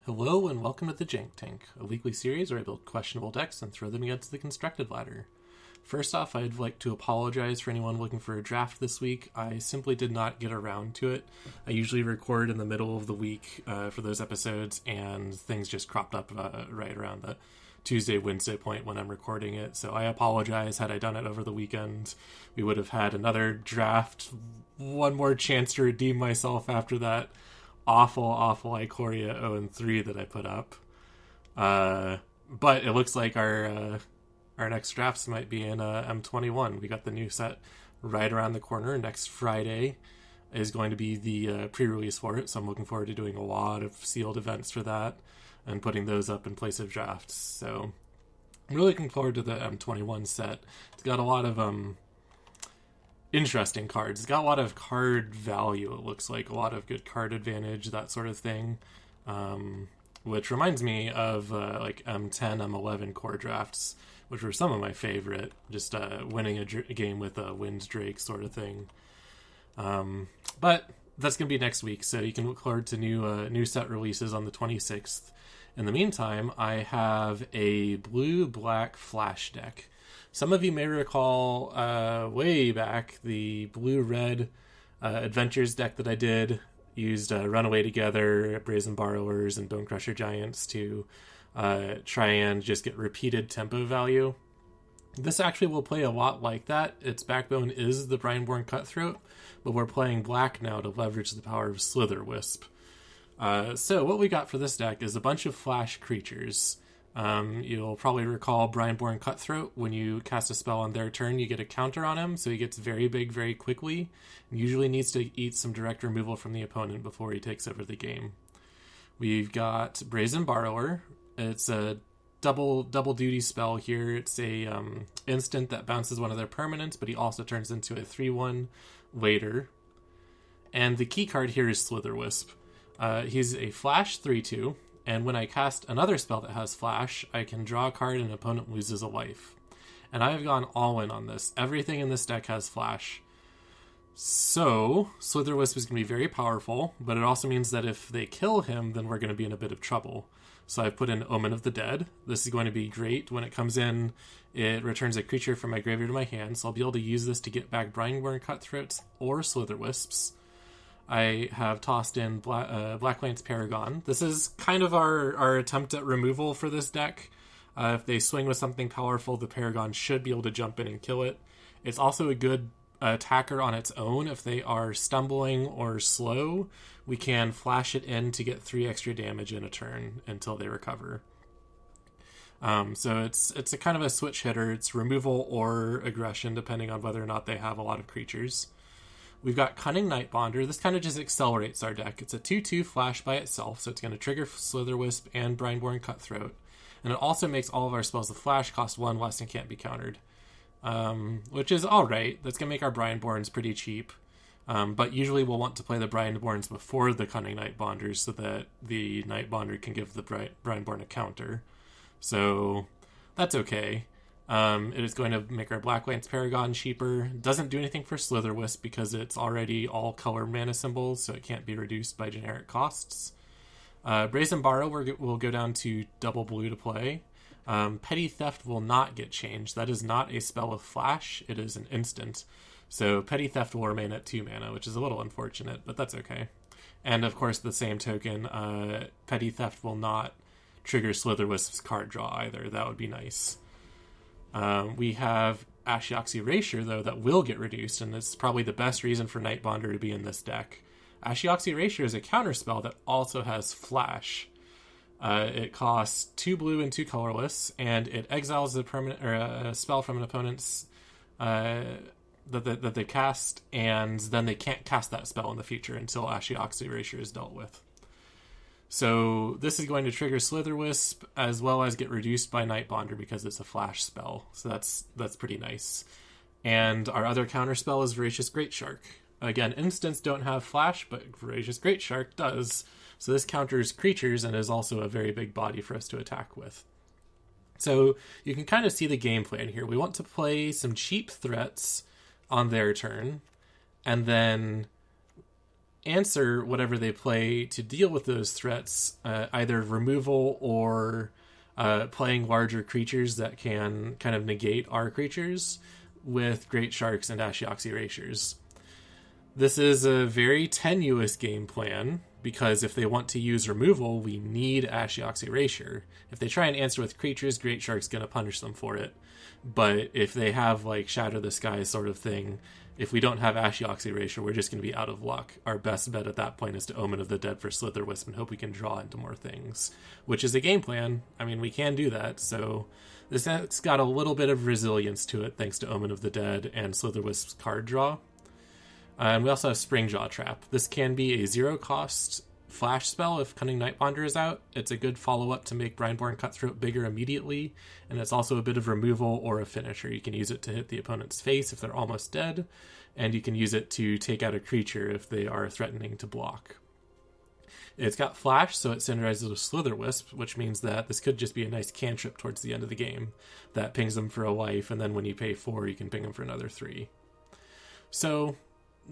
Hello and welcome to the Jank Tank, a weekly series where I build questionable decks and throw them against the constructed ladder. First off, I'd like to apologize for anyone looking for a draft this week. I simply did not get around to it. I usually record in the middle of the week for those episodes, and things just cropped up right around the Tuesday, Wednesday point when I'm recording it. So I apologize. Had I done it over the weekend, we would have had another draft, one more chance to redeem myself after that awful Ikoria 0-3 that I put up. But it looks like our next drafts might be in M21. We got the new set right around the corner. Next Friday is going to be the pre-release for it, so I'm looking forward to doing a lot of sealed events for that and putting those up in place of drafts. So I'm really looking forward to the M21 set. It's got a lot of interesting cards. It's got a lot of card value, it looks like. A lot of good card advantage, that sort of thing. Which reminds me of like M10, M11 core drafts, which were some of my favorite. Just winning a game with a Wind Drake sort of thing. But that's going to be next week, so you can look forward to new set releases on the 26th. In the meantime, I have a blue-black flash deck. Some of you may recall way back the blue-red Adventures deck that I did. Used Runaway Together, Brazen Borrowers, and Bonecrusher Giants to try and just get repeated tempo value. This actually will play a lot like that. Its backbone is the Brineborn Cutthroat, but we're playing black now to leverage the power of Slitherwisp. So what we got for this deck is a bunch of flash creatures. You'll probably recall Brineborn Cutthroat. When you cast a spell on their turn, you get a counter on him, so he gets very big very quickly. And usually needs to eat some direct removal from the opponent before he takes over the game. We've got Brazen Borrower. It's a double duty spell here. It's a instant that bounces one of their permanents, but he also turns into a 3/1 later. And the key card here is Slitherwisp. He's a flash 3/2. And when I cast another spell that has flash, I can draw a card and an opponent loses a life. And I've gone all in on this. Everything in this deck has flash. So, Slitherwisp is going to be very powerful, but it also means that if they kill him, then we're going to be in a bit of trouble. So I've put in Omen of the Dead. This is going to be great. When it comes in, it returns a creature from my graveyard to my hand, so I'll be able to use this to get back Brineborn Cutthroats or Slitherwisps. I have tossed in Black Lance Paragon. This is kind of our attempt at removal for this deck. If they swing with something powerful, the Paragon should be able to jump in and kill it. It's also a good attacker on its own. If they are stumbling or slow, we can flash it in to get 3 extra damage in a turn until they recover. So it's a kind of a switch hitter. It's removal or aggression, depending on whether or not they have a lot of creatures. We've got Cunning Nightbonder. This kind of just accelerates our deck. It's a 2/2 flash by itself, so it's going to trigger Slitherwisp and Brineborn Cutthroat. And it also makes all of our spells with flash cost 1 less and can't be countered. Which is alright. That's going to make our Brineborns pretty cheap. But usually we'll want to play the Brineborns before the Cunning Nightbonders so that the Nightbonder can give the Brineborn a counter. So that's okay. It is going to make our Black Lance Paragon cheaper. Doesn't do anything for Slitherwisp because it's already all color mana symbols, so it can't be reduced by generic costs. Brazen Borrower will go down to double blue to play. Petty Theft will not get changed. That is not a spell with flash. It is an instant. So Petty Theft will remain at 2 mana, which is a little unfortunate, but that's okay. And of course, the same token, Petty Theft will not trigger Slitherwisp's card draw either. That would be nice. We have Ashiok's Erasure, though, that will get reduced, and it's probably the best reason for Nightbonder to be in this deck. Ashiok's Erasure is a counterspell that also has flash. It costs 2 blue and 2 colorless, and it exiles a permanent or a spell from an opponent's that they cast, and then they can't cast that spell in the future until Ashiok's Erasure is dealt with. So this is going to trigger Slitherwisp as well as get reduced by Nightbonder because it's a flash spell. So that's pretty nice. And our other counterspell is Voracious Greatshark. Again, instants don't have flash, but Voracious Greatshark does. So this counters creatures and is also a very big body for us to attack with. So you can kind of see the game plan here. We want to play some cheap threats on their turn, and then answer whatever they play to deal with those threats, either removal or playing larger creatures that can kind of negate our creatures with Great Sharks and Ashiok's Erasures. This is a very tenuous game plan, because if they want to use removal, we need Ashiok's Erasure. If they try and answer with creatures, Great Shark's going to punish them for it. But if they have, like, Shatter the Sky sort of thing, if we don't have Ashiok's Erasure, we're just going to be out of luck. Our best bet at that point is to Omen of the Dead for Slitherwisp and hope we can draw into more things, which is a game plan. I mean, we can do that, so this deck's got a little bit of resilience to it thanks to Omen of the Dead and Slitherwisp's card draw. And we also have Springjaw Trap. This can be a 0-cost flash spell if Cunning Nightbonder is out. It's a good follow-up to make Brineborn Cutthroat bigger immediately, and it's also a bit of removal or a finisher. You can use it to hit the opponent's face if they're almost dead, and you can use it to take out a creature if they are threatening to block. It's got flash, so it synergizes with Slitherwisp, which means that this could just be a nice cantrip towards the end of the game that pings them for a life, and then when you pay 4, you can ping them for another 3. So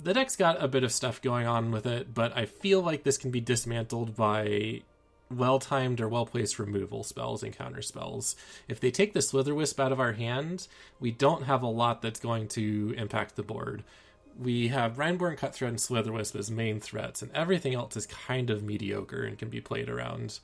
the deck's got a bit of stuff going on with it, but I feel like this can be dismantled by well-timed or well-placed removal spells and counter spells. If they take the Slitherwisp out of our hand, we don't have a lot that's going to impact the board. We have Brineborn Cutthroat and Slitherwisp as main threats, and everything else is kind of mediocre and can be played around.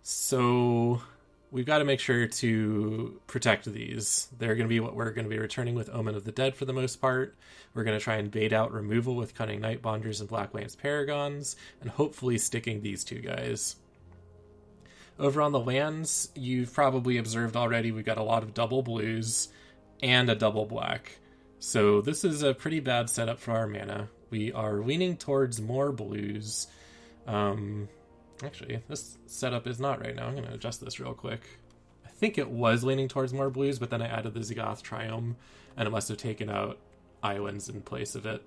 So we've got to make sure to protect these. They're going to be what we're going to be returning with Omen of the Dead for the most part. We're going to try and bait out removal with Cunning Nightbonders and Black Lance Paragons, and hopefully sticking these two guys. Over on the lands, you've probably observed already we've got a lot of double blues and a double black. So this is a pretty bad setup for our mana. We are leaning towards more blues. Actually, this setup is not right now. I'm going to adjust this real quick. I think it was leaning towards more blues, but then I added the Ziggoth Triome, and it must have taken out islands in place of it.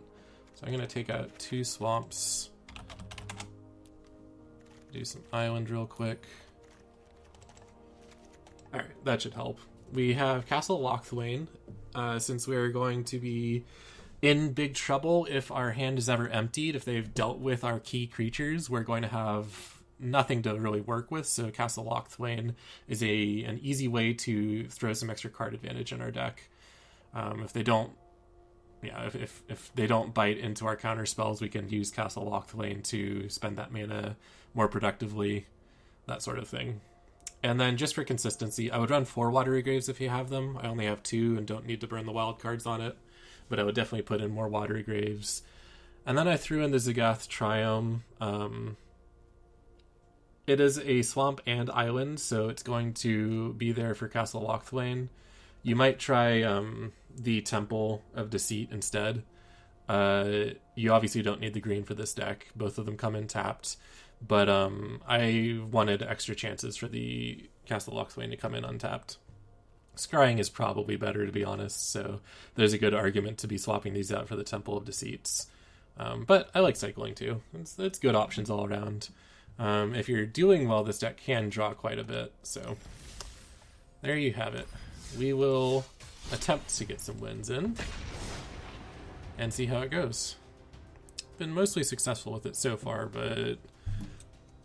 So I'm going to take out 2 swamps. Do some island real quick. Alright, that should help. We have Castle Lochthwain, since we're going to be in big trouble if our hand is ever emptied. If they've dealt with our key creatures, we're going to have nothing to really work with, so Castle Lochthwain is an easy way to throw some extra card advantage in our deck. If they don't bite into our counter spells, we can use Castle Lochthwain to spend that mana more productively, that sort of thing. And then just for consistency, I would run 4 Watery Graves if you have them. I only have 2 and don't need to burn the wild cards on it, but I would definitely put in more Watery Graves. And then I threw in the Ziggoth Triome. It is a swamp and island, so it's going to be there for Castle Lochthwain. You might try the Temple of Deceit instead. You obviously don't need the green for this deck. Both of them come in tapped. But I wanted extra chances for the Castle Lochthwain to come in untapped. Scrying is probably better, to be honest, so there's a good argument to be swapping these out for the Temple of Deceits. But I like cycling too. It's good options all around. If you're doing well, this deck can draw quite a bit, so there you have it. We will attempt to get some wins in and see how it goes. Been mostly successful with it so far, but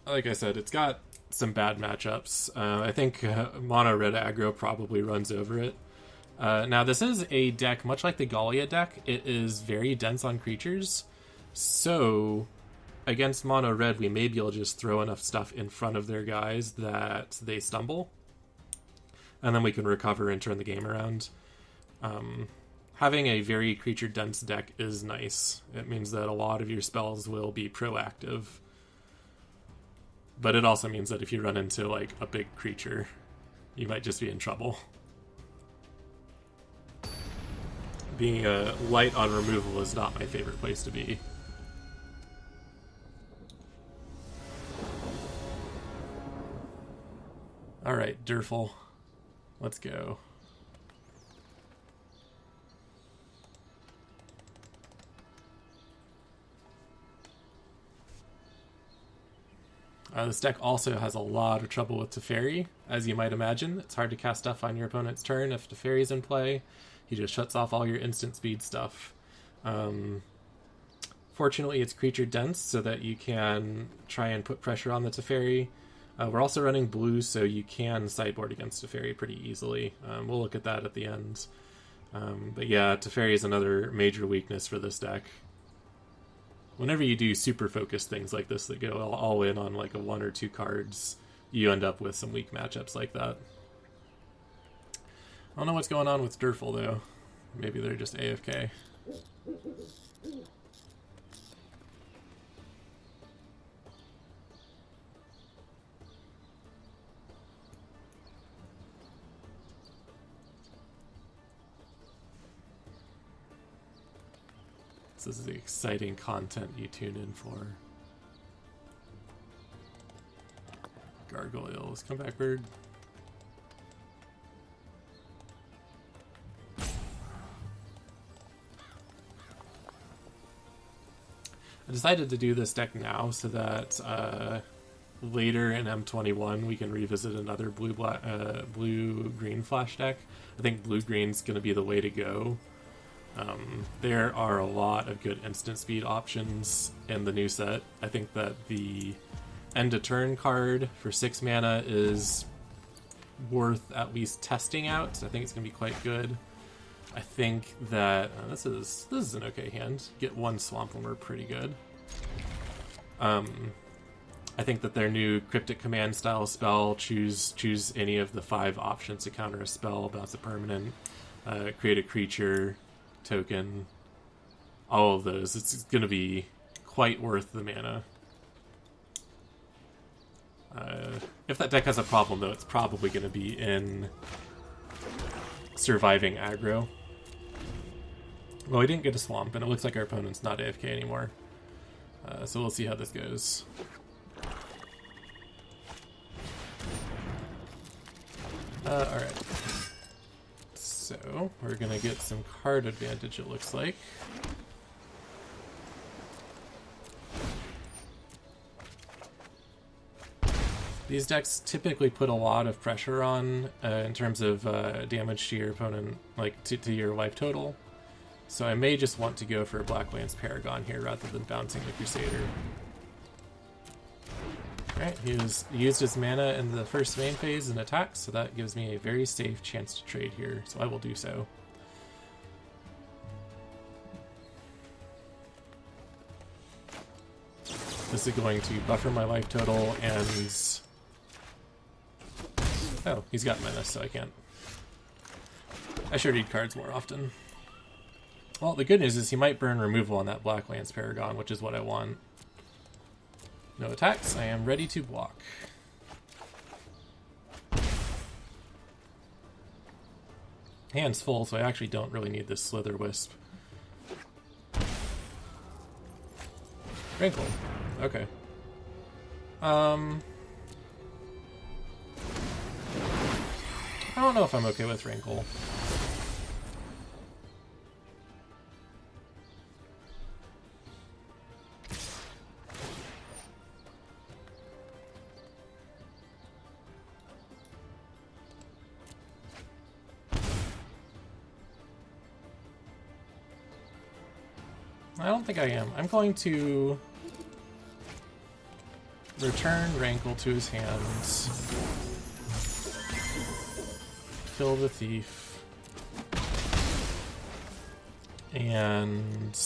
like I said, it's got some bad matchups. I think mono red aggro probably runs over it. Now this is a deck much like the Gallia deck. It is very dense on creatures, so against mono red we may be able to just throw enough stuff in front of their guys that they stumble, and then we can recover and turn the game around. Having a very creature dense deck is nice. It means that a lot of your spells will be proactive. But it also means that if you run into, like, a big creature, you might just be in trouble. Being light on removal is not my favorite place to be. Alright, Durful. Let's go. This deck also has a lot of trouble with Teferi, as you might imagine. It's hard to cast stuff on your opponent's turn if Teferi's in play. He just shuts off all your instant speed stuff. Fortunately, it's creature dense so that you can try and put pressure on the Teferi. We're also running blue, so you can sideboard against Teferi pretty easily. We'll look at that at the end. But yeah, Teferi is another major weakness for this deck. Whenever you do super focused things like this that go all in on like a 1 or 2 cards, you end up with some weak matchups like that. I don't know what's going on with Durful though. Maybe they're just AFK. This is the exciting content you tune in for. Gargoyles, come back, bird. I decided to do this deck now so that later in M21 we can revisit another blue-green flash deck. I think blue-green's going to be the way to go. There are a lot of good instant speed options in the new set. I think that the end of turn card for 6 mana is worth at least testing out. I think it's going to be quite good. I think that this is an okay hand. Get 1 Swamp when we're pretty good. I think that their new Cryptic Command style spell, choose any of the 5 options to counter a spell, bounce a permanent, create a creature, token, all of those. It's going to be quite worth the mana. If that deck has a problem, though, it's probably going to be in surviving aggro. Well, we didn't get a swamp, and it looks like our opponent's not AFK anymore. So we'll see how this goes. Alright. So, we're going to get some card advantage, it looks like. These decks typically put a lot of pressure on in terms of damage to your opponent, like to your life total. So I may just want to go for a Black Lance Paragon here rather than bouncing the Crusader. Alright, he used his mana in the first main phase and attack, so that gives me a very safe chance to trade here, so I will do so. This is going to buffer my life total and... Oh, he's got menace, so I can't. I should read cards more often. Well, the good news is he might burn removal on that Black Lance Paragon, which is what I want. No attacks, I am ready to block. Hand's full, so I actually don't really need this Slither Wisp. Rankle. Okay. I don't know if I'm okay with Rankle. I don't think I am. I'm going to return Rankle to his hands. Kill the thief. And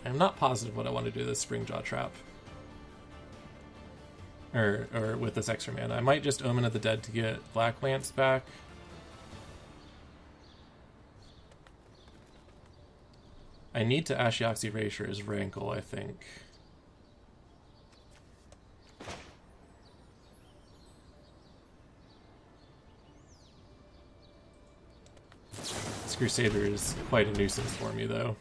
I'm not positive what I want to do with this Springjaw Trap. Or with this extra mana. I might just Omen of the Dead to get Black Lance back. I need to Ashiok's Erasure as Rankle, I think. This Crusader is quite a nuisance for me, though.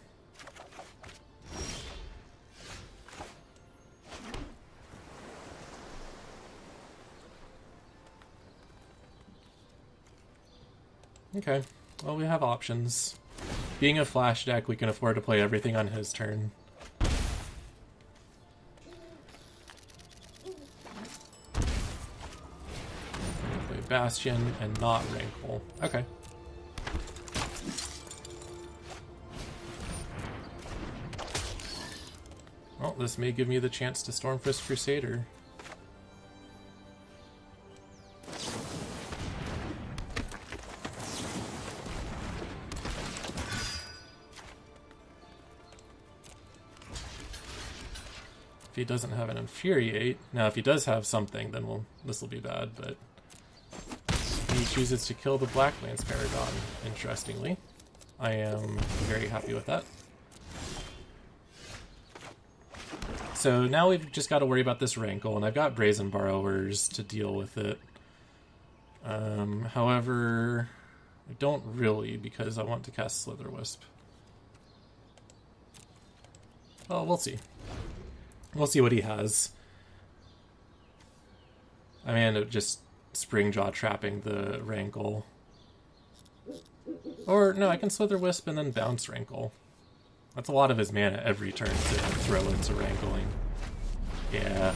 Okay, well, we have options. Being a flash deck, we can afford to play everything on his turn. Play Bastion and not Rankle. Okay. this may give me the chance to Stormfist Crusader. If he doesn't have an Infuriate, now if he does have something, then this will be bad, but he chooses to kill the Blacklands Paragon, interestingly. I am very happy with that. So now we've just got to worry about this Rankle, and I've got Brazen Borrowers to deal with it. However, I don't really, because I want to cast Slitherwisp. Well, we'll see. We'll see what he has. I may end up just Springjaw trapping the Rankle. Or, no, I can Slitherwisp and then bounce Rankle. That's a lot of his mana every turn to throw into Rankling. Yeah,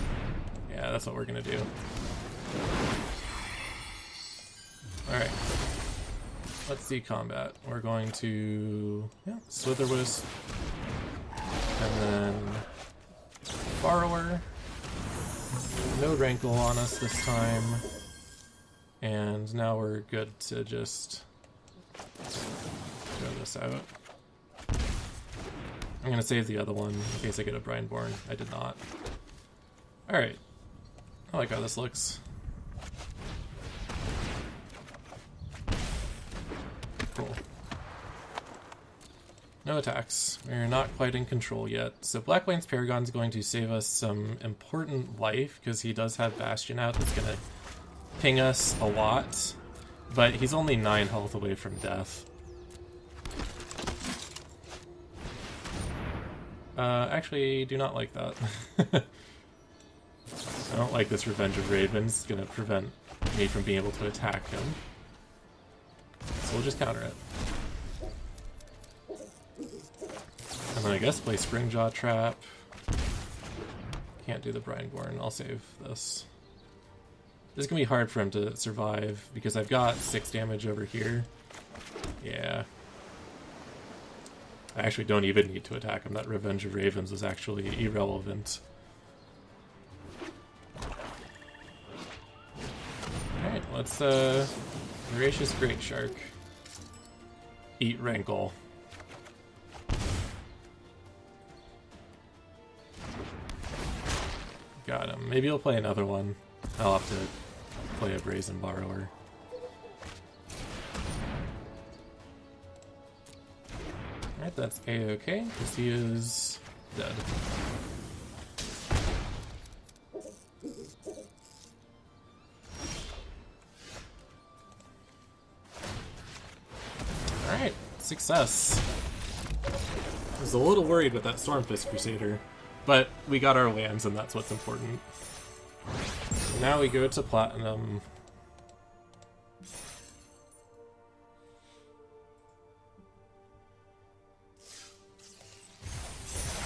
that's what we're gonna do. Alright. Let's see combat. We're going to Slitherwisp. And then Borrower. No Rankle on us this time. And now we're good to just throw this out. I'm going to save the other one in case I get a Brineborn. I did not. Alright. I like how this looks. Cool. No attacks. We're not quite in control yet. So Blacklands Paragon's going to save us some important life, because he does have Bastion out that's going to ping us a lot. But he's only 9 health away from death. Actually, do not like that. I don't like this Revenge of Ravens. It's going to prevent me from being able to attack him. So we'll just counter it. And then I guess play Springjaw Trap. Can't do the Brineborn. I'll save this. This is going to be hard for him to survive because I've got 6 damage over here. Yeah. I actually don't even need to attack him. That Revenge of Ravens was actually irrelevant. Alright, let's Voracious Great Shark. Eat Rankle. Got him. Maybe he'll play another one. I'll have to play a Brazen Borrower. Alright, that's A-okay, because he is dead. Alright, success. I was a little worried with that Stormfist Crusader, but we got our lands and that's what's important. Now we go to Platinum.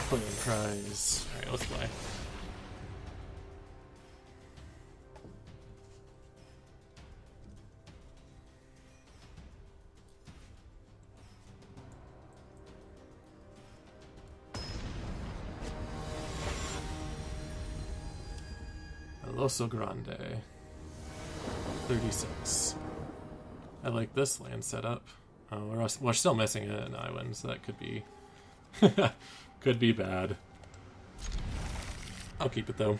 Play on prize. Alright, let's play. Loso Grande. 36. I like this land setup. Oh, we're still missing an island, so that could be could be bad. I'll keep it though.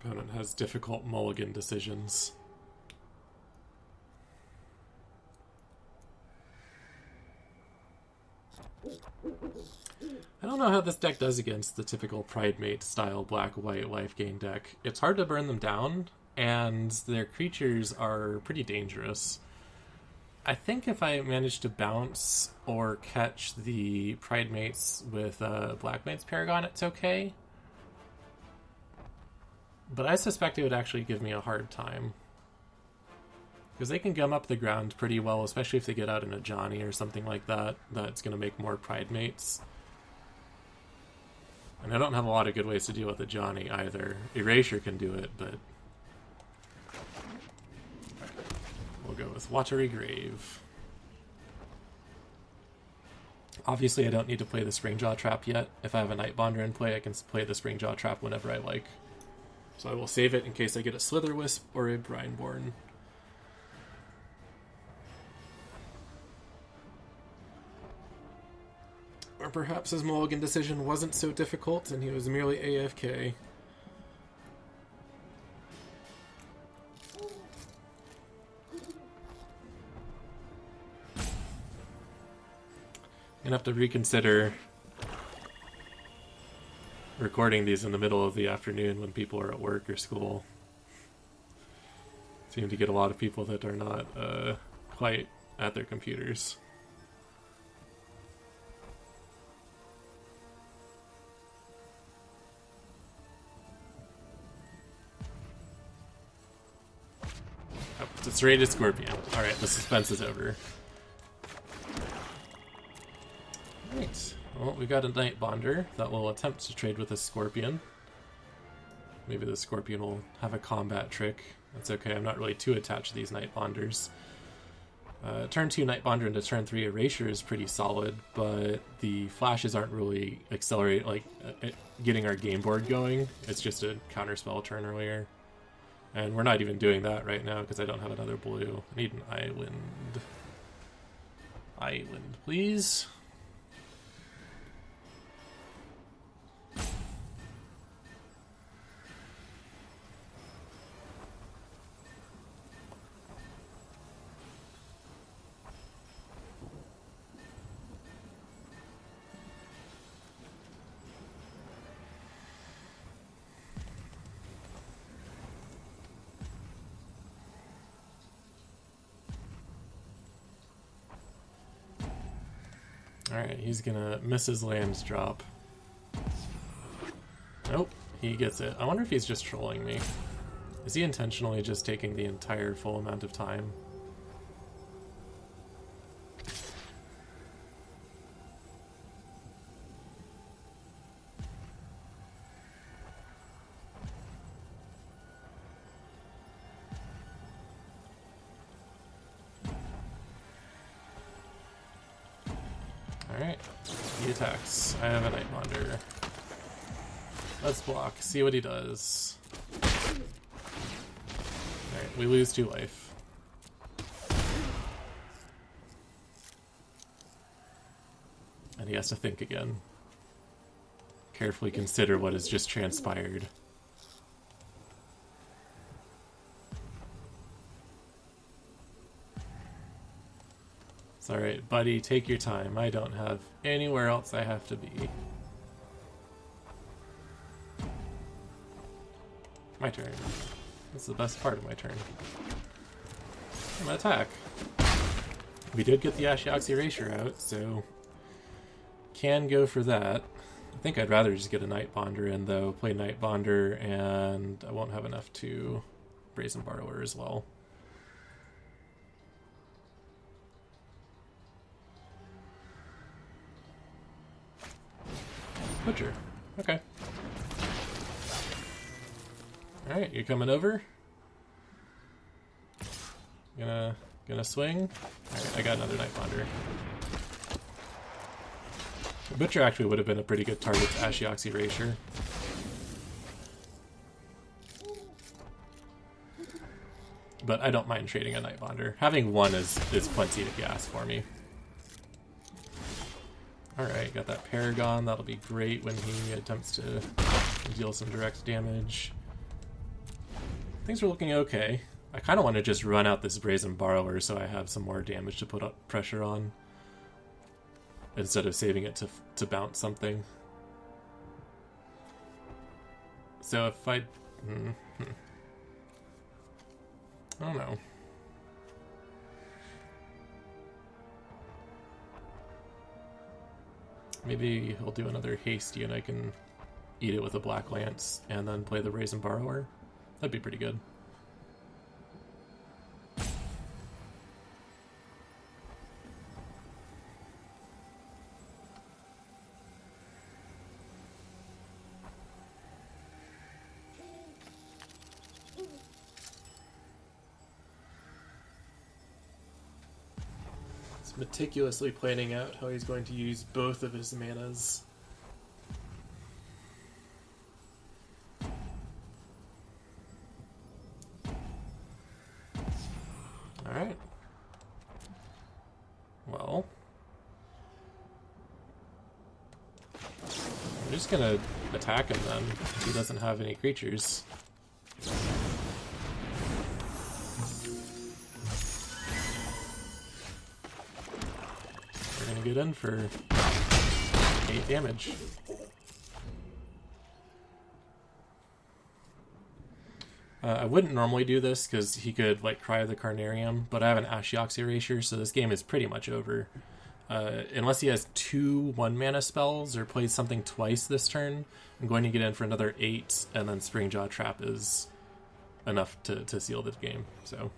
Opponent has difficult mulligan decisions. I don't know how this deck does against the typical Pridemate style black-white life gain deck. It's hard to burn them down, and their creatures are pretty dangerous. I think if I manage to bounce or catch the Pridemates with Blackmate's Paragon, it's okay. But I suspect it would actually give me a hard time. Because they can gum up the ground pretty well, especially if they get out in a Johnny or something like that. That's going to make more Pride Mates. And I don't have a lot of good ways to deal with a Johnny either. Erasure can do it, but we'll go with Watery Grave. Obviously, I don't need to play the Springjaw Trap yet. If I have a Nightbonder in play, I can play the Springjaw Trap whenever I like. So I will save it in case I get a Slitherwisp or a Brineborn. Or perhaps his mulligan decision wasn't so difficult and he was merely AFK. I'm gonna have to reconsider recording these in the middle of the afternoon when people are at work or school. Seem to get a lot of people that are not quite at their computers. Oh, it's a rated Scorpion. Alright, the suspense is over. Right. Well, we got a Nightbonder that will attempt to trade with a Scorpion. Maybe the Scorpion will have a combat trick. That's okay, I'm not really too attached to these Nightbonders. Turn 2 Nightbonder into turn 3 Erasure is pretty solid, but the flashes aren't really getting our game board going. It's just a counterspell turn earlier. And we're not even doing that right now because I don't have another blue. I need an Island. Island, please. Alright, he's gonna miss his lands drop. Nope, he gets it. I wonder if he's just trolling me. Is he intentionally just taking the entire full amount of time? Alright, he attacks. I have a Nightbonder. Let's block, see what he does. Alright, we lose 2 life. And he has to think again. Carefully consider what has just transpired. It's alright, buddy, take your time. I don't have anywhere else I have to be. My turn. That's the best part of my turn. I'm gonna attack. We did get the Ashiok's Erasure out, so can go for that. I think I'd rather just get a Nightbonder in, though. Play Nightbonder, and I won't have enough to Brazen Borrower as well. Butcher. Okay. Alright, you coming over? Gonna swing? Alright, I got another Nightbonder. Butcher actually would have been a pretty good target to Ashiok's Erasure. But I don't mind trading a Nightbonder. Having one is plenty to gas for me. Alright, got that Paragon. That'll be great when he attempts to deal some direct damage. Things are looking okay. I kind of want to just run out this Brazen Borrower so I have some more damage to put up pressure on, instead of saving it to bounce something. So if I don't know. Maybe he'll do another Hasty and I can eat it with a Black Lance and then play the Brazen Borrower. That'd be pretty good. He's meticulously planning out how he's going to use both of his manas. Alright. Well, I'm just gonna attack him then, if he doesn't have any creatures. We're gonna get in for 8 damage. I wouldn't normally do this because he could like Cry of the Carnarium, but I have an Ashiok's Erasure, so this game is pretty much over. Unless he has 2 1-mana spells or plays something twice this turn, I'm going to get in for another 8, and then Springjaw Trap is enough to seal the game. So,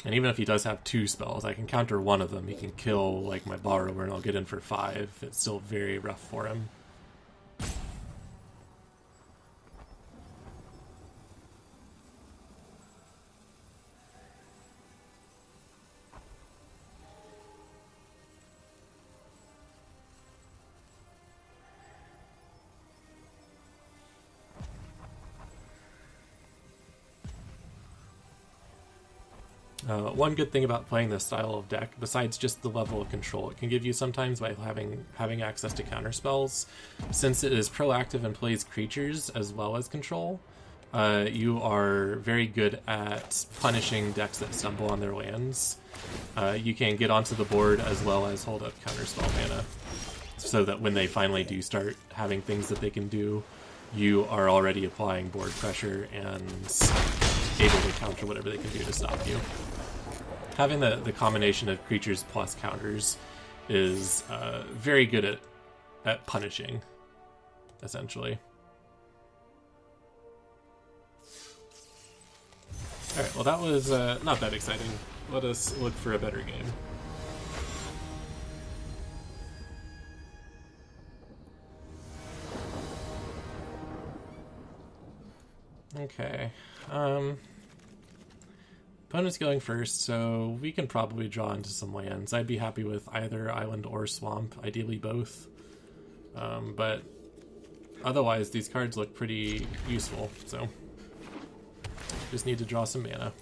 and even if he does have 2 spells, I can counter one of them. He can kill like my Borrower, and I'll get in for 5. It's still very rough for him. One good thing about playing this style of deck, besides just the level of control it can give you sometimes by having access to counter spells, since it is proactive and plays creatures as well as control, you are very good at punishing decks that stumble on their lands. You can get onto the board as well as hold up counterspell mana, so that when they finally do start having things that they can do, you are already applying board pressure and able to counter whatever they can do to stop you. Having the combination of creatures plus counters is very good at punishing, essentially. Alright, well that was not that exciting. Let us look for a better game. Okay. Opponent's going first, so we can probably draw into some lands. I'd be happy with either island or swamp, ideally both. But otherwise, these cards look pretty useful, so just need to draw some mana.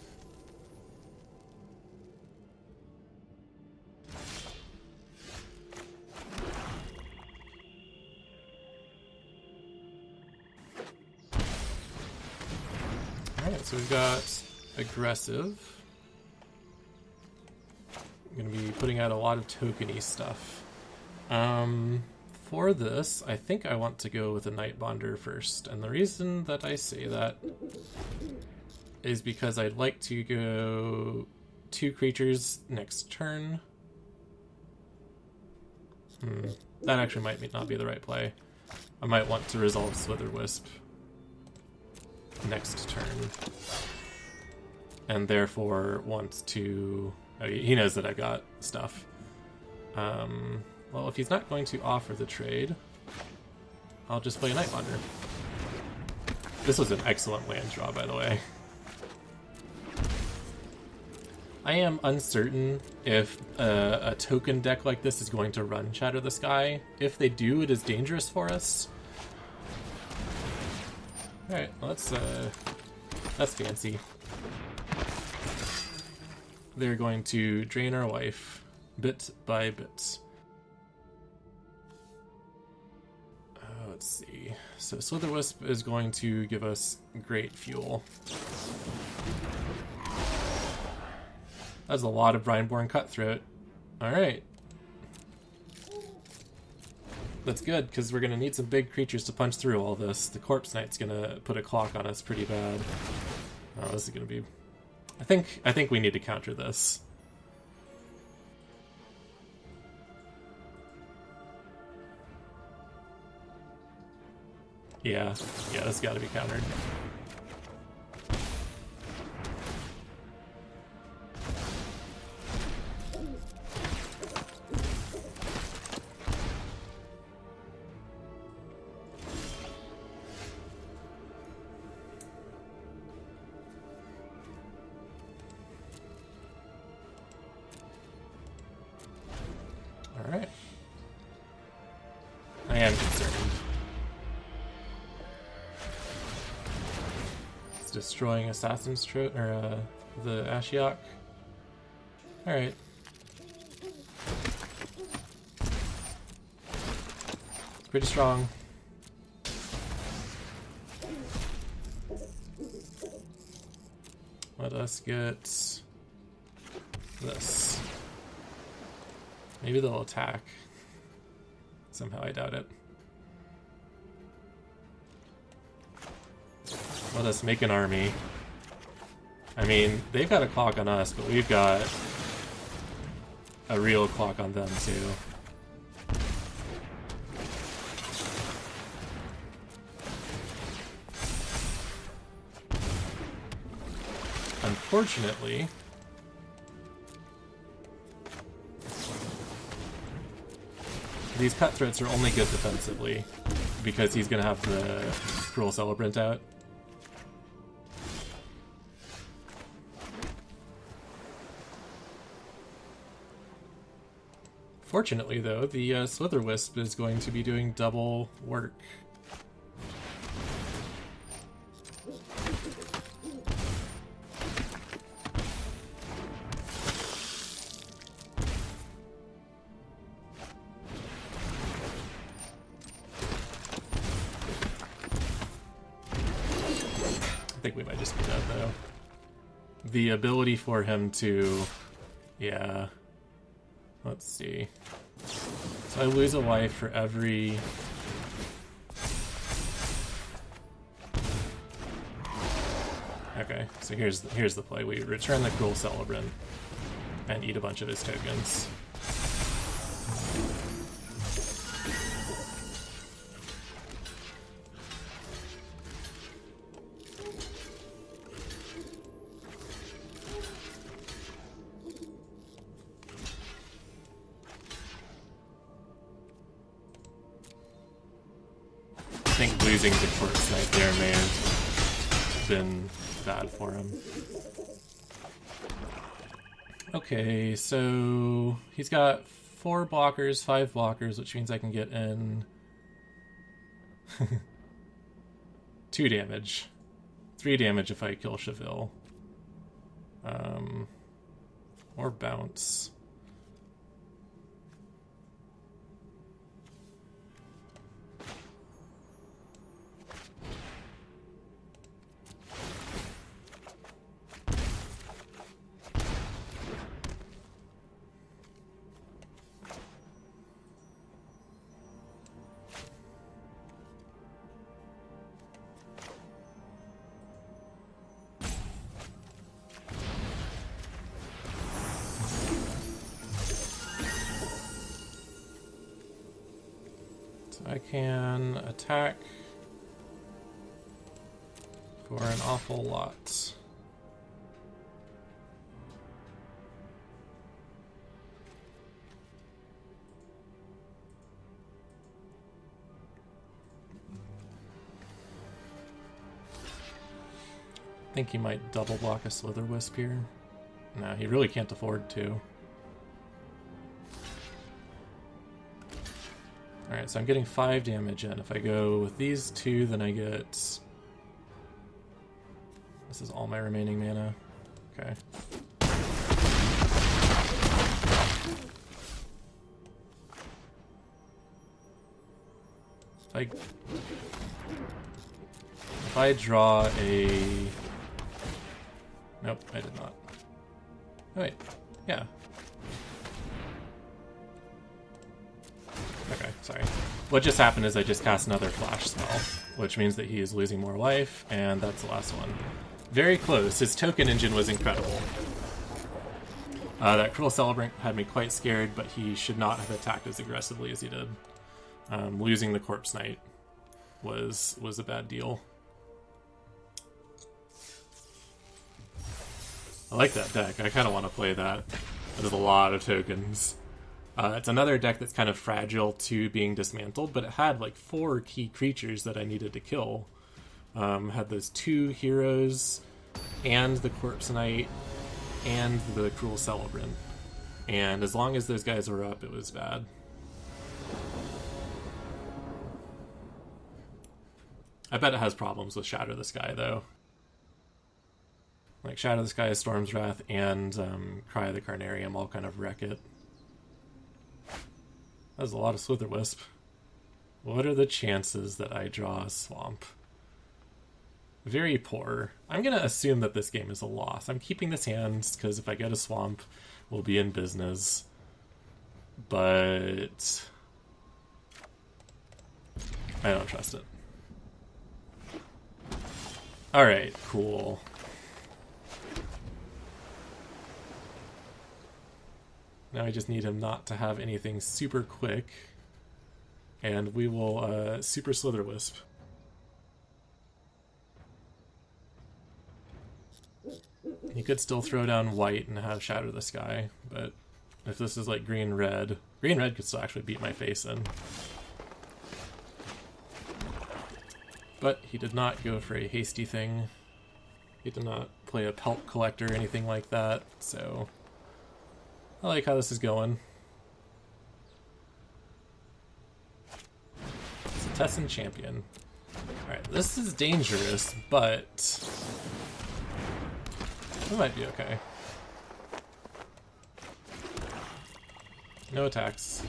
Alright, so we've got aggressive. I'm going to be putting out a lot of tokeny stuff. For this, I think I want to go with a Nightbonder first, and the reason that I say that is because I'd like to go 2 creatures next turn. That actually might not be the right play. I might want to resolve Slitherwisp next turn, and therefore wants to... Oh, he knows that I got stuff. Well, if he's not going to offer the trade, I'll just play a Nightbonder. This was an excellent land draw, by the way. I am uncertain if a token deck like this is going to run Shatter the Sky. If they do, it is dangerous for us. Alright, well that's fancy. They're going to drain our life bit by bit. Let's see. So Slitherwisp is going to give us great fuel. That's a lot of Brineborn Cutthroat. Alright. That's good, because we're going to need some big creatures to punch through all this. The Corpse Knight's going to put a clock on us pretty bad. Oh, this is going to be... I think we need to counter this. Yeah, this got to be countered. Alright. I am concerned. It's destroying Assassin's Throat, or the Ashiok. Alright. It's pretty strong. Let us get this. Maybe they'll attack. Somehow I doubt it. Let us make an army. I mean, they've got a clock on us, but we've got a real clock on them too. Unfortunately, these cutthroats are only good defensively because he's going to have the Cruel Celebrant out. Fortunately, though, the Slither-Wisp is going to be doing double work. I think we might just be dead, though. The ability for him to... yeah... Let's see. So I lose a life for every... Okay, so here's the play. We return the Cruel Celebrant and eat a bunch of his tokens. I think losing the Corpse Knight there may have been bad for him. Okay, so he's got 4 blockers, 5 blockers, which means I can get in 2 damage. 3 damage if I kill Cheville. Or bounce. I can attack for an awful lot. I think he might double block a Slither-Wisp here. No, he really can't afford to. Alright, so I'm getting 5 damage in. If I go with these 2, then I get... This is all my remaining mana. Okay. If I draw a... Nope, I did not. Oh, wait. Yeah. Okay, sorry. What just happened is I just cast another flash spell, which means that he is losing more life, and that's the last one. Very close. His token engine was incredible. That Cruel Celebrant had me quite scared, but he should not have attacked as aggressively as he did. Losing the Corpse Knight was a bad deal. I like that deck. I kind of want to play that. There's a lot of tokens. It's another deck that's kind of fragile to being dismantled, but it had like 4 key creatures that I needed to kill. Had those 2 heroes, and the Corpse Knight, and the Cruel Celebrant. And as long as those guys were up, it was bad. I bet it has problems with Shatter the Sky, though. Like, Shatter the Sky, Storm's Wrath, and Cry of the Carnarium all kind of wreck it. That was a lot of Slitherwisp. What are the chances that I draw a swamp? Very poor. I'm going to assume that this game is a loss. I'm keeping this hand because if I get a swamp, we'll be in business. But I don't trust it. Alright, cool. Now I just need him not to have anything super quick. And we will Super Slitherwisp. He could still throw down white and have Shatter the Sky, but if this is like green-red could still actually beat my face in. But he did not go for a hasty thing. He did not play a Pelt Collector or anything like that, so I like how this is going. Tessin Champion. Alright, this is dangerous, but it might be okay. No attacks.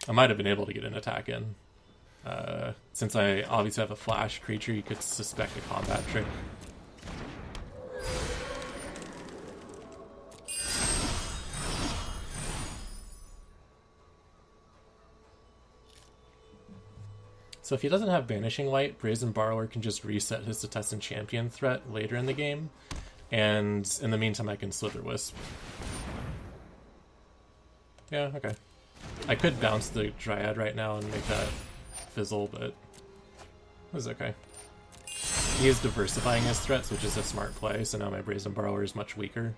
I might have been able to get an attack in. Since I obviously have a flash creature, you could suspect a combat trick. So if he doesn't have Banishing Light, Brazen Borrower can just reset his Tessin Champion threat later in the game, and in the meantime I can Slitherwisp. Yeah, okay. I could bounce the Dryad right now and make that fizzle, but it was okay. He is diversifying his threats, which is a smart play, so now my Brazen Borrower is much weaker.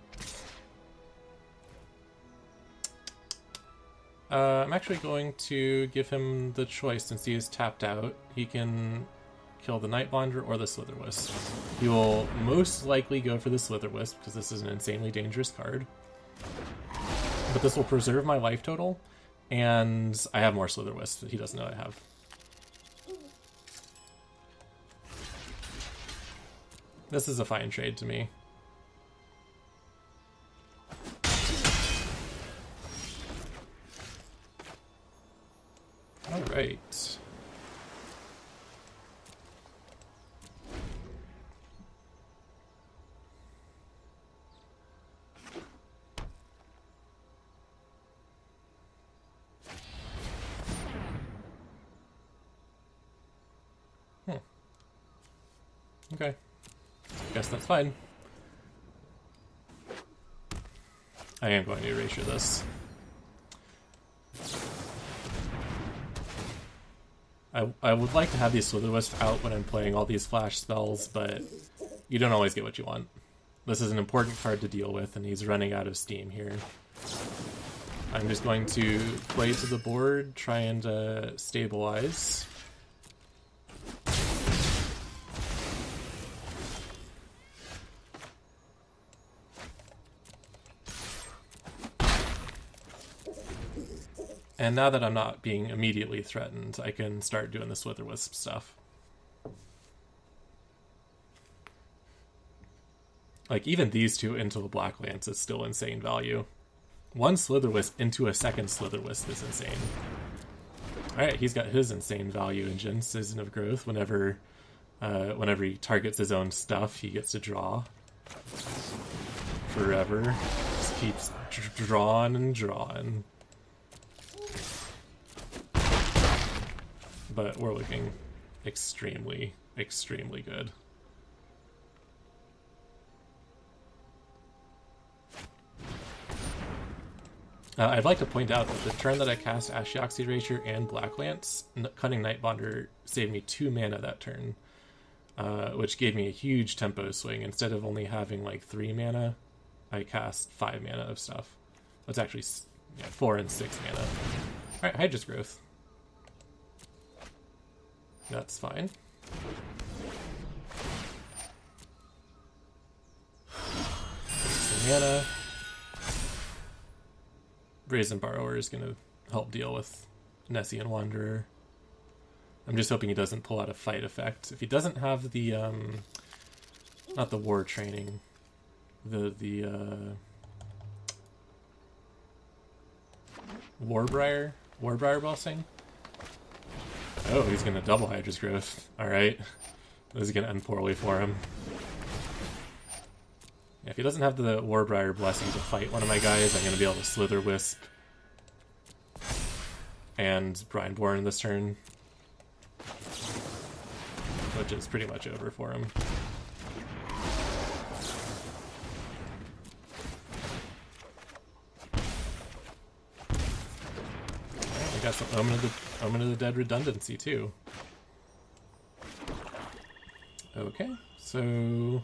I'm actually going to give him the choice since he is tapped out. He can kill the Nightbonder or the Slitherwisp. He will most likely go for the Slitherwisp because this is an insanely dangerous card. But this will preserve my life total, and I have more Slitherwisp that he doesn't know I have. This is a fine trade to me. Alright. Okay. Guess that's fine. I am going to erasure this. I would like to have these Slitherwisp out when I'm playing all these flash spells, but you don't always get what you want. This is an important card to deal with, and he's running out of steam here. I'm just going to play to the board, try and stabilize. And now that I'm not being immediately threatened, I can start doing the Slitherwisp stuff. Like, even these two into a Black Lance is still insane value. One Slitherwisp into a second Slitherwisp is insane. Alright, he's got his insane value engine, Season of Growth. Whenever he targets his own stuff, he gets to draw. Forever. Just keeps drawing and drawing. But we're looking extremely, extremely good. I'd like to point out that the turn that I cast Ashiok's Erasure and Black Lance, Cunning Nightbonder saved me 2 mana that turn, which gave me a huge tempo swing. Instead of only having like 3 mana, I cast 5 mana of stuff. That's actually 4 and 6 mana. Alright, Hydra's Growth. That's fine. Some mana. Brazen Borrower is going to help deal with Nessian Wanderer. I'm just hoping he doesn't pull out a fight effect. If he doesn't have the, not the war training, the Warbriar Blessing. Oh, he's going to double Hydra's Growth. Alright. This is going to end poorly for him. Yeah, if he doesn't have the Warbriar Blessing to fight one of my guys, I'm going to be able to Slither Wisp and Brindborn this turn, which is pretty much over for him. Right, we got some Omen of the Dead redundancy too. Okay, so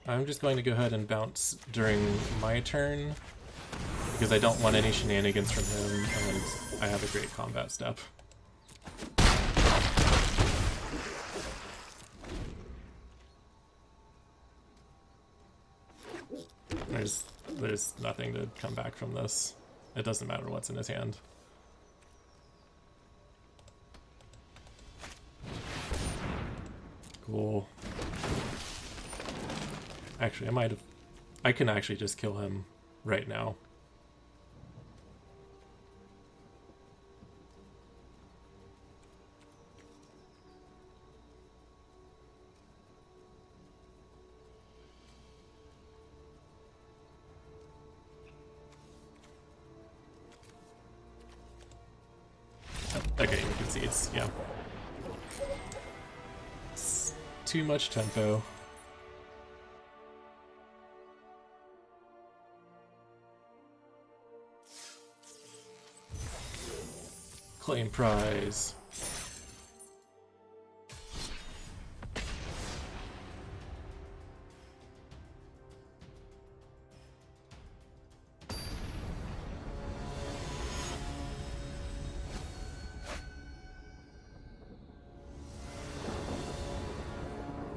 I'm just going to go ahead and bounce during my turn because I don't want any shenanigans from him, and I have a great combat step. There's nothing to come back from this. It doesn't matter what's in his hand. Cool. Actually, I can actually just kill him right now. Okay, you can see it's, yeah. It's too much tempo. Claim prize.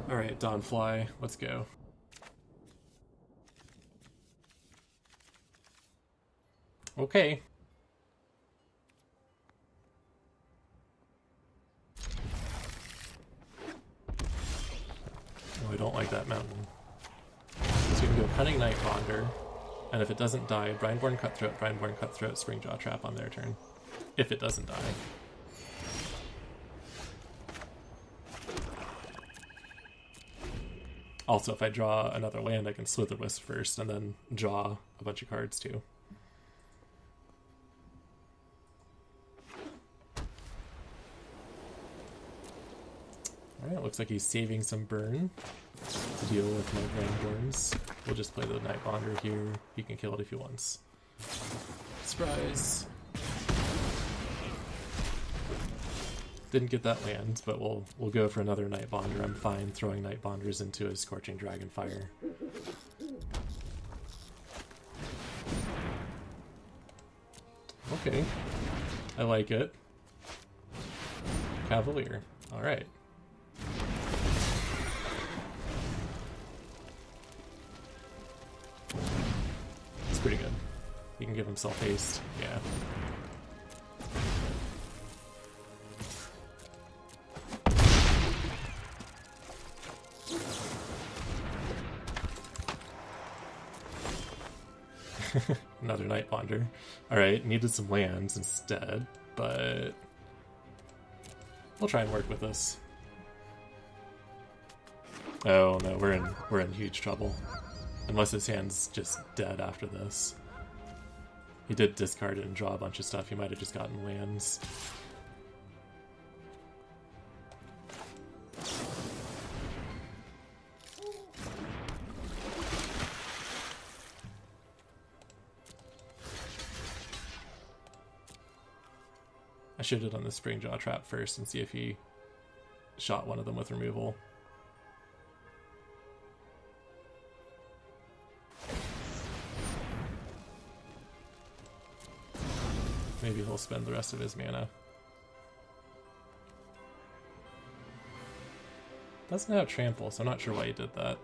Alright, Dawnfly, let's go. Okay. Oh, I don't like that mountain. So you can go Cunning Night Bonder, and if it doesn't die, Brindborn Cutthroat, Springjaw Trap on their turn. If it doesn't die. Also, if I draw another land, I can Slither Wisp first, and then draw a bunch of cards too. Alright, looks like he's saving some burn to deal with my Brandborns. We'll just play the Night Bonder here. He can kill it if he wants. Surprise! Didn't get that land, but we'll go for another Night Bonder. I'm fine throwing Night Bonders into a Scorching Dragonfire. Okay. I like it. Cavalier. Alright. It's pretty good. He can give himself haste. Yeah. Another Night Bonder. Alright, needed some lands instead, but we'll try and work with this. Oh no, we're in huge trouble. Unless his hand's just dead after this. He did discard it and draw a bunch of stuff. He might have just gotten lands. I should have done the Springjaw Trap first and see if he shot one of them with removal. Maybe he'll spend the rest of his mana. Doesn't have Trample, so I'm not sure why he did that.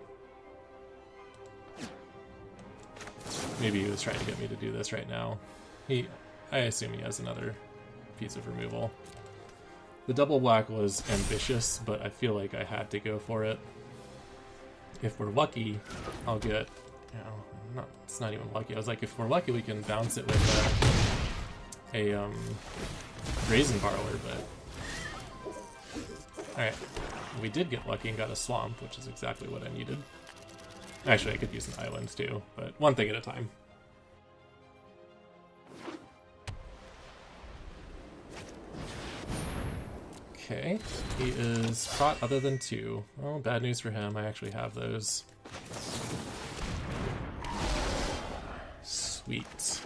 Maybe he was trying to get me to do this right now. I assume he has another piece of removal. The double black was ambitious, but I feel like I had to go for it. If we're lucky, I'll get, it's not even lucky. I was like, if we're lucky, we can bounce it with a Brazen Parlor, but... Alright, we did get lucky and got a swamp, which is exactly what I needed. Actually, I could use an island too, but one thing at a time. Okay, he is prot other than 2. Well, bad news for him, I actually have those. Sweet.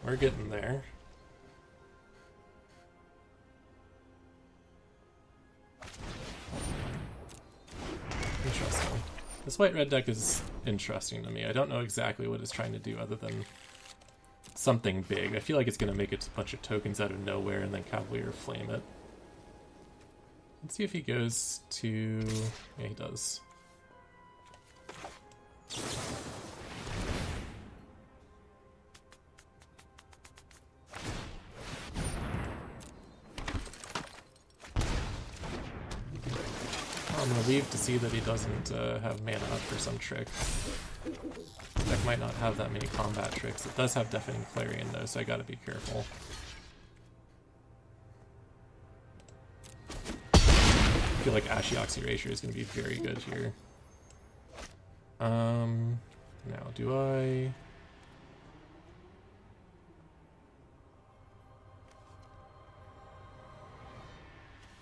We're getting there. Interesting. This white-red deck is interesting to me. I don't know exactly what it's trying to do other than something big. I feel like it's going to make a bunch of tokens out of nowhere and then Cavalier Flame it. Let's see if he goes to... Yeah, he does. I'm going to leave to see that he doesn't have mana up for some trick. The deck might not have that many combat tricks. It does have Deafening Clarion though, so I gotta be careful. I feel like Ashiok's Erasure is going to be very good here. Now, do I...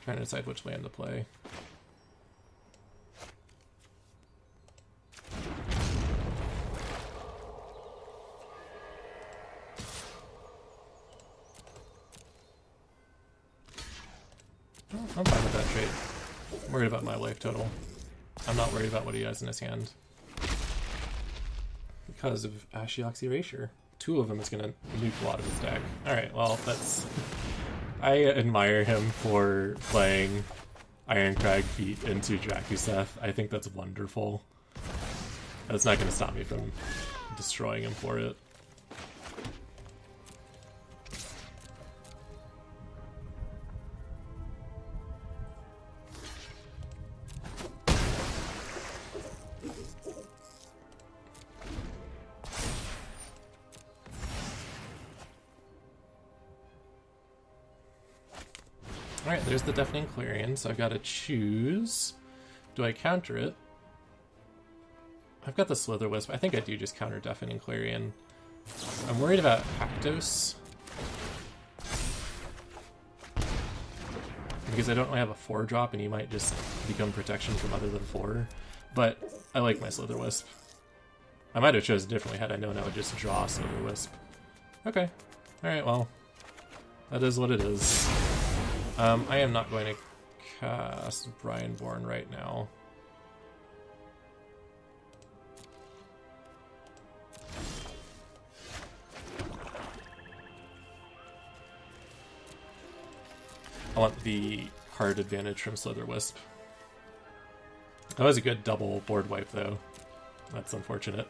Trying to decide which land to play. I'm fine with that trade. I'm worried about my life total. I'm not worried about what he has in his hand. Because of Ashiok's Erasure. 2 of them is going to nuke a lot of his deck. Alright, well, that's... I admire him for playing Ironcrag Feet into Drakuseth. I think that's wonderful. That's not going to stop me from destroying him for it. Alright, there's the Deafening Clarion, so I've got to choose. Do I counter it? I've got the Slither Wisp. I think I do just counter Deafening Clarion. I'm worried about Haktos. Because I don't really have a 4-drop and he might just become protection from other than 4. But I like my Slither Wisp. I might have chosen differently had I known I would just draw Slither Wisp. Okay. Alright, well. That is what it is. I am not going to cast Brianborn right now. I want the card advantage from Slither Wisp. That was a good double board wipe, though. That's unfortunate.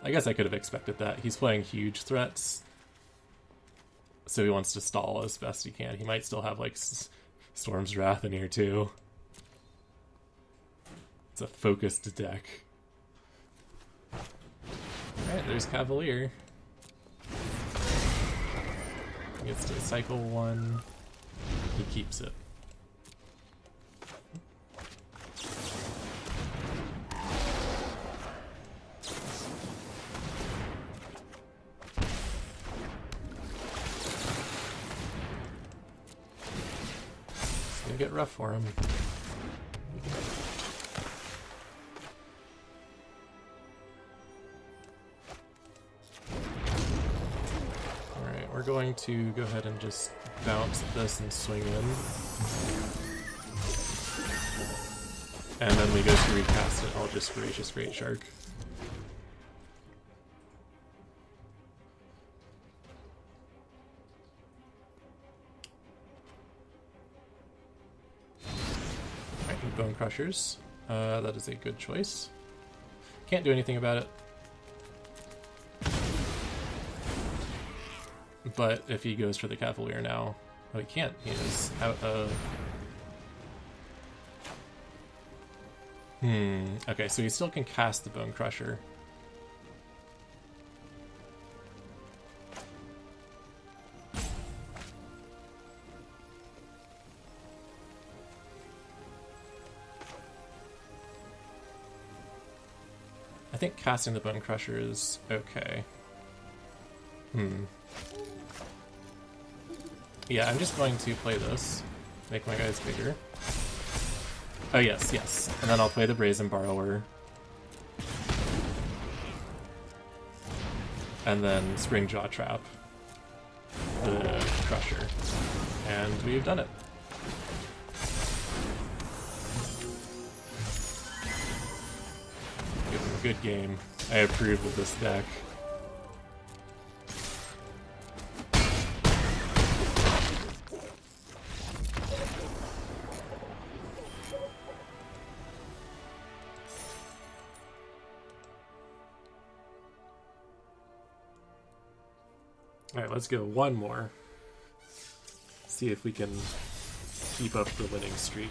I guess I could have expected that. He's playing huge threats. So he wants to stall as best he can. He might still have, like, Storm's Wrath in here, too. It's a focused deck. Alright, there's Cavalier. He gets to cycle 1. He keeps it. Get rough for him. Alright, we're going to go ahead and just bounce this and swing in. And then we go to recast it, I'll just Voracious Great Shark. Bone Crushers. That is a good choice. Can't do anything about it. But if he goes for the Cavalier now... Oh, he can't. He is out of... Okay, so he still can cast the Bone Crusher. I think casting the Bone Crusher is okay. Yeah, I'm just going to play this. Make my guys bigger. Oh yes, yes. And then I'll play the Brazen Borrower. And then Spring Jaw Trap. The Crusher. And we've done it. Give him a good game. I approve of this deck. Alright, let's go one more. See if we can keep up the winning streak.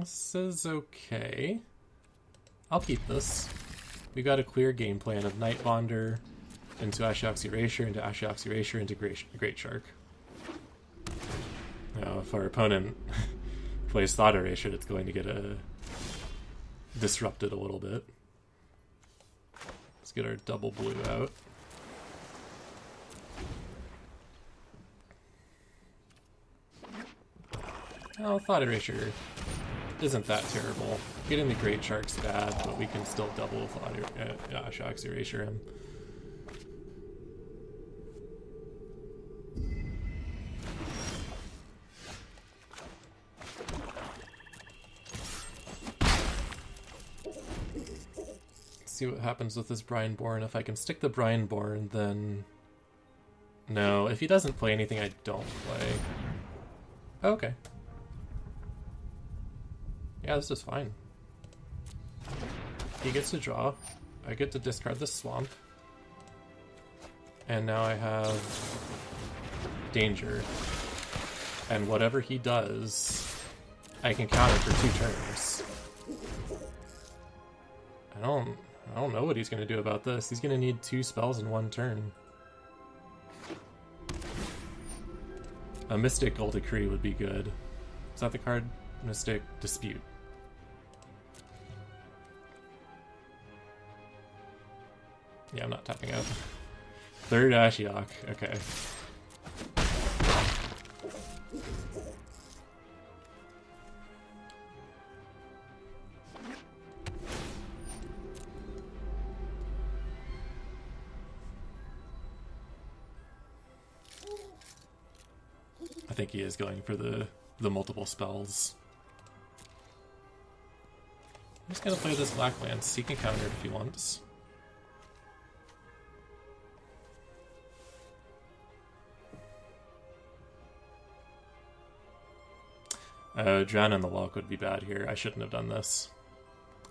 This is okay. I'll keep this. We got a clear game plan of Night Bonder into Ashiok's Erasure, into Ashiok's Erasure, into Great Shark. Now, if our opponent plays Thought Erasure, it's going to get disrupted a little bit. Let's get our double blue out. Oh, Thought Erasure isn't that terrible. Getting the Great Shark's bad, but we can still double Ashiok's Erasure him. See what happens with this Brineborn. If I can stick the Brineborn, then... No, if he doesn't play anything I don't play. Oh, okay. Yeah, this is fine. He gets to draw. I get to discard the Swamp. And now I have Danger. And whatever he does, I can counter for 2 turns. I don't know what he's going to do about this. He's going to need 2 spells in 1 turn. A Mystic Gold Decree would be good. Is that the card? Mystic Dispute. Yeah, I'm not tapping out. 3rd Ashiok, okay. I think he is going for the multiple spells. I'm just gonna play this Black Lance. He can counter it if he wants. Drown in the Lock would be bad here. I shouldn't have done this.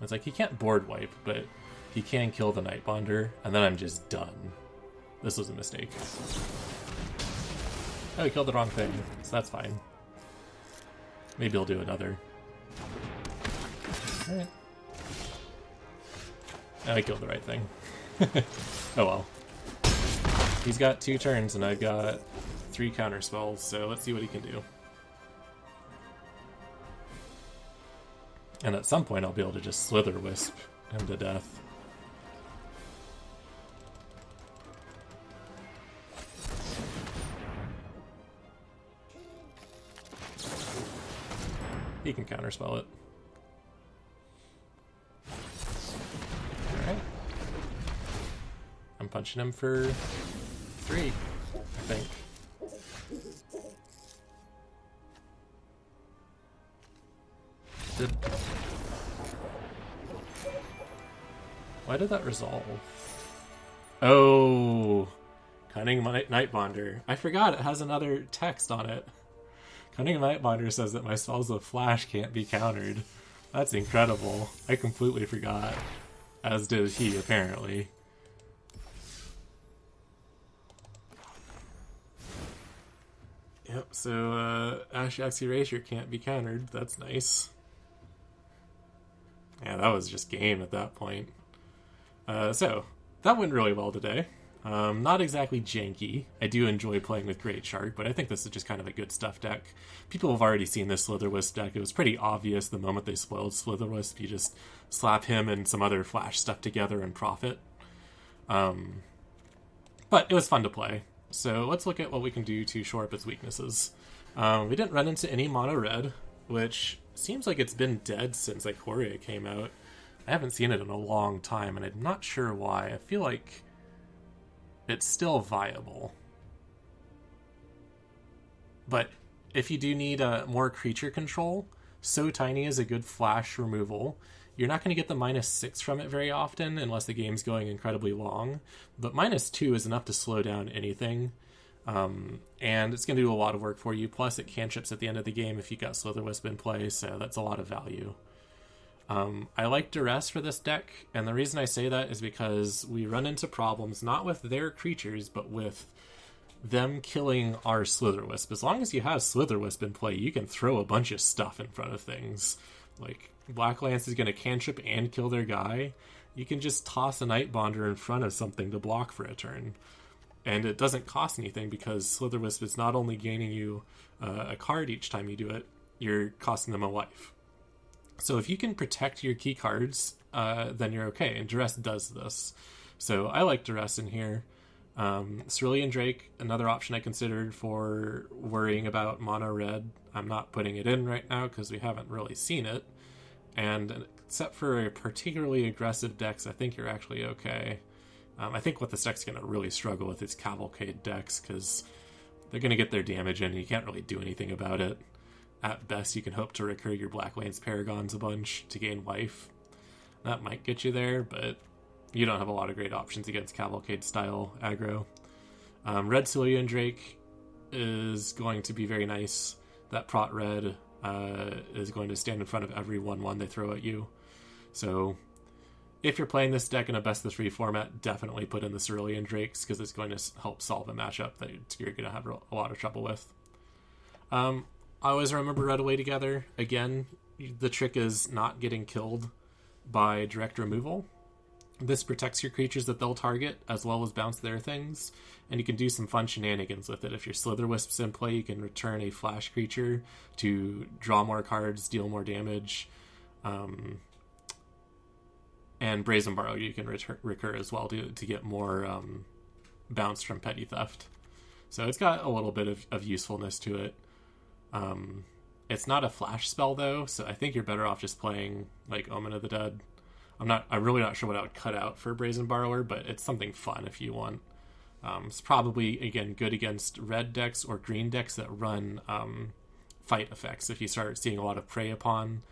It's like, he can't board wipe, but he can kill the Night Bonder, and then I'm just done. This was a mistake. Oh, he killed the wrong thing, so that's fine. Maybe he'll do another. Alright. Oh, he killed the right thing. Oh well. He's got 2 turns, and I've got 3 counter spells, so let's see what he can do. And at some point I'll be able to just Slither Wisp him to death. He can counterspell it. Alright. I'm punching him for 3, I think. Why did that resolve? Oh, Cunning Nightbonder. I forgot it has another text on it. Cunning Nightbonder says that my spells with Flash can't be countered. That's incredible. I completely forgot. As did he, apparently. Yep, so Ashak's Erasure can't be countered. That's nice. Yeah, that was just game at that point. So, that went really well today. Not exactly janky. I do enjoy playing with Great Shark, but I think this is just kind of a good stuff deck. People have already seen this Slitherwisp deck. It was pretty obvious the moment they spoiled Slitherwisp. You just slap him and some other Flash stuff together and profit. But it was fun to play. So let's look at what we can do to shore up its weaknesses. We didn't run into any mono red, which seems like it's been dead since Ikoria came out. I haven't seen it in a long time, and I'm not sure why. I feel like it's still viable. But if you do need more creature control, So Tiny is a good Flash removal. You're not going to get the -6 from it very often unless the game's going incredibly long, but -2 is enough to slow down anything. And it's going to do a lot of work for you. Plus, it cantrips at the end of the game if you got Slitherwisp in play, so that's a lot of value. I like Duress for this deck, and the reason I say that is because we run into problems not with their creatures, but with them killing our Slitherwisp. As long as you have Slitherwisp in play, you can throw a bunch of stuff in front of things. Like, Black Lance is going to cantrip and kill their guy. You can just toss a Nightbonder in front of something to block for a turn. And it doesn't cost anything because Slitherwisp is not only gaining you a card each time you do it, you're costing them a life. So if you can protect your key cards, then you're okay, and Duress does this. So I like Duress in here. Cerulean Drake, another option I considered for worrying about mono red. I'm not putting it in right now because we haven't really seen it. And except for particularly aggressive decks, I think you're actually okay. I think what this deck's going to really struggle with is Cavalcade decks because they're going to get their damage in and you can't really do anything about it. At best, you can hope to recur your Black Lance Paragons a bunch to gain life. That might get you there, but you don't have a lot of great options against Cavalcade-style aggro. Red Cerulean Drake is going to be very nice. That Prot Red is going to stand in front of every 1/1 they throw at you. So if you're playing this deck in a best-of-3 format, definitely put in the Cerulean Drakes because it's going to help solve a matchup that you're going to have a lot of trouble with. I always remember Red Away Together. Again, the trick is not getting killed by direct removal. This protects your creatures that they'll target, as well as bounce their things, and you can do some fun shenanigans with it. If your Slitherwisp's in play, you can return a Flash creature to draw more cards, deal more damage, and Brazen Borrow you can recur as well to get more bounce from Petty Theft. So it's got a little bit of usefulness to it. It's not a Flash spell though, so I think you're better off just playing like Omen of the Dead. I'm really not sure what I would cut out for Brazen Borrower, but it's something fun if you want. It's probably, again, good against red decks or green decks that run fight effects. If you start seeing a lot of Prey Upon,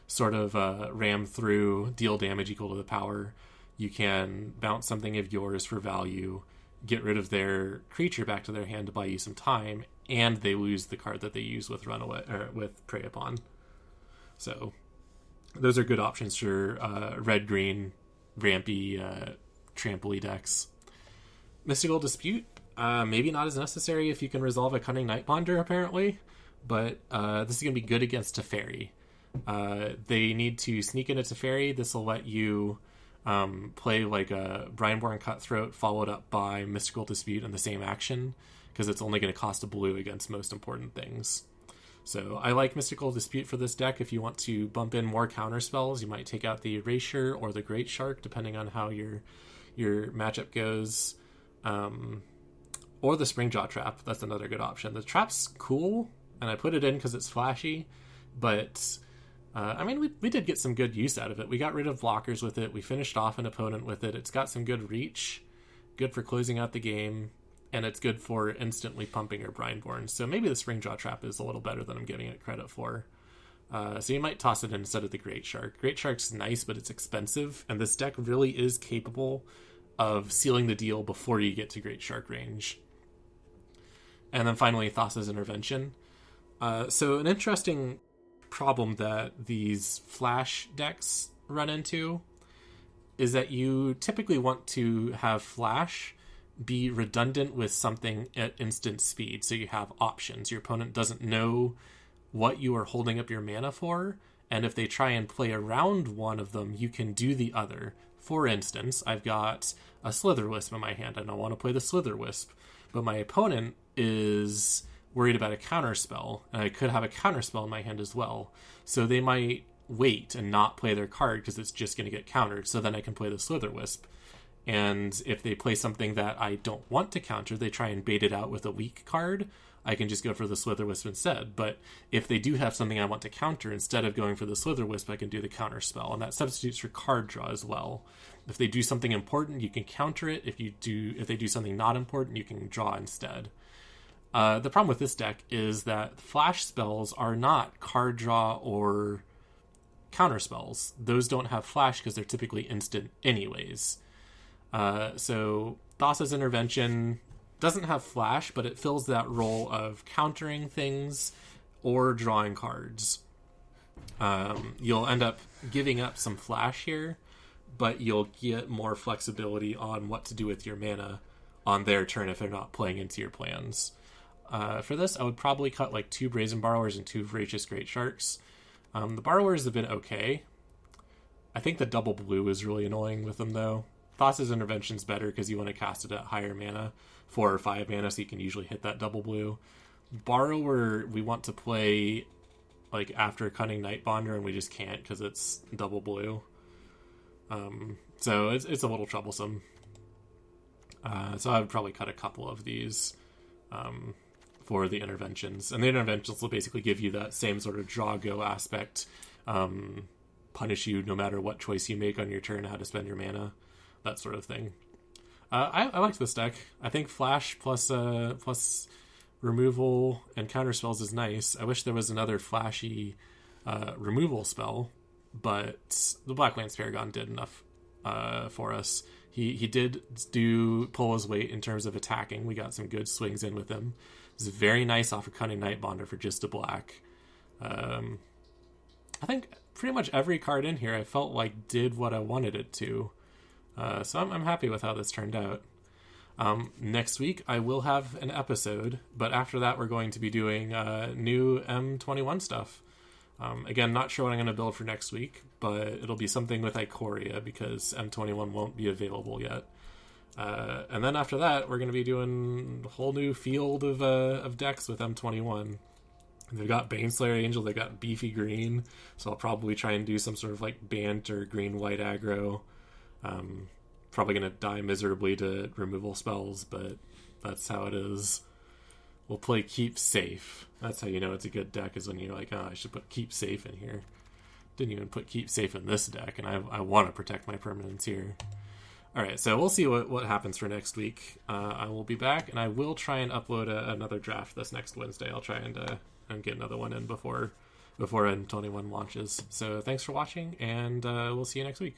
sort of ram through, deal damage equal to the power, you can bounce something of yours for value, get rid of their creature back to their hand to buy you some time, and they lose the card that they use with Runaway or with Prey Upon. So those are good options for red-green, rampy, trampoly decks. Mystical Dispute, maybe not as necessary if you can resolve a Cunning Nightbonder, apparently, but this is going to be good against Teferi. They need to sneak into Teferi. This will let you play like a Brineborn Cutthroat followed up by Mystical Dispute in the same action, because it's only going to cost a blue against most important things. So I like Mystical Dispute for this deck. If you want to bump in more counter spells, you might take out the Erasure or the Great Shark, depending on how your matchup goes. Or the Springjaw Trap. That's another good option. The trap's cool, and I put it in because it's flashy, but we did get some good use out of it. We got rid of blockers with it. We finished off an opponent with it. It's got some good reach, good for closing out the game. and it's good for instantly pumping your Brindborn. So maybe the Springjaw Trap is a little better than I'm giving it credit for. So you might toss it in instead of the Great Shark. Great Shark's nice, but it's expensive, and this deck really is capable of sealing the deal before you get to Great Shark range. And then finally, Thassa's Intervention. So an interesting problem that these flash decks run into is that you typically want to have flash be redundant with something at instant speed, so you have options. Your opponent doesn't know what you are holding up your mana for, and if they try and play around one of them, you can do the other. For instance, I've got a Slitherwisp in my hand, and I want to play the Slitherwisp, but my opponent is worried about a counterspell, and I could have a counterspell in my hand as well. So they might wait and not play their card because it's just going to get countered, so then I can play the Slitherwisp. And if they play something that I don't want to counter, they try and bait it out with a weak card, I can just go for the Slitherwisp instead. But if they do have something I want to counter, instead of going for the Slitherwisp, I can do the counterspell, and that substitutes for card draw as well. If they do something important, you can counter it. If they do something not important, you can draw instead. The problem with this deck is that flash spells are not card draw or counter spells. Those don't have flash because they're typically instant anyways. So Thassa's Intervention doesn't have flash, but it fills that role of countering things or drawing cards. You'll end up giving up some flash here, but you'll get more flexibility on what to do with your mana on their turn if they're not playing into your plans. For this, I would probably cut like 2 Brazen Borrowers and 2 Voracious Great Sharks. The Borrowers have been okay. I think the double blue is really annoying with them, though. Thassa's Intervention's better because you want to cast it at higher mana, 4 or 5 mana, so you can usually hit that double blue. Borrower, we want to play like after Cunning Nightbonder, and we just can't because it's double blue. So it's a little troublesome. So I would probably cut a couple of these for the interventions. And the interventions will basically give you that same sort of draw-go aspect, punish you no matter what choice you make on your turn, how to spend your mana, that sort of thing. I liked this deck. I think Flash plus removal and counter spells is nice. I wish there was another flashy removal spell, but the Black Lance Paragon did enough for us. He did pull his weight in terms of attacking. We got some good swings in with him. It was very nice off of Cunning Nightbonder for just a black. I think pretty much every card in here I felt like did what I wanted it to. So I'm happy with how this turned out. Next week I will have an episode, but after that we're going to be doing new M21 stuff. Again, not sure what I'm going to build for next week, but it'll be something with Ikoria because M21 won't be available yet. And then after that, we're going to be doing a whole new field of decks with M21. They've got Baneslayer Angel, they've got Beefy Green, so I'll probably try and do some sort of like Bant or green-white aggro. Probably going to die miserably to removal spells, but that's how it is. We'll play Keep Safe. That's how you know it's a good deck, is when you're like, oh, I should put Keep Safe in here. Didn't even put Keep Safe in this deck, and I want to protect my permanents here. Alright, so we'll see what happens for next week. I will be back, and I will try and upload another draft this next Wednesday. I'll try and get another one in before M21 launches. So thanks for watching, and we'll see you next week.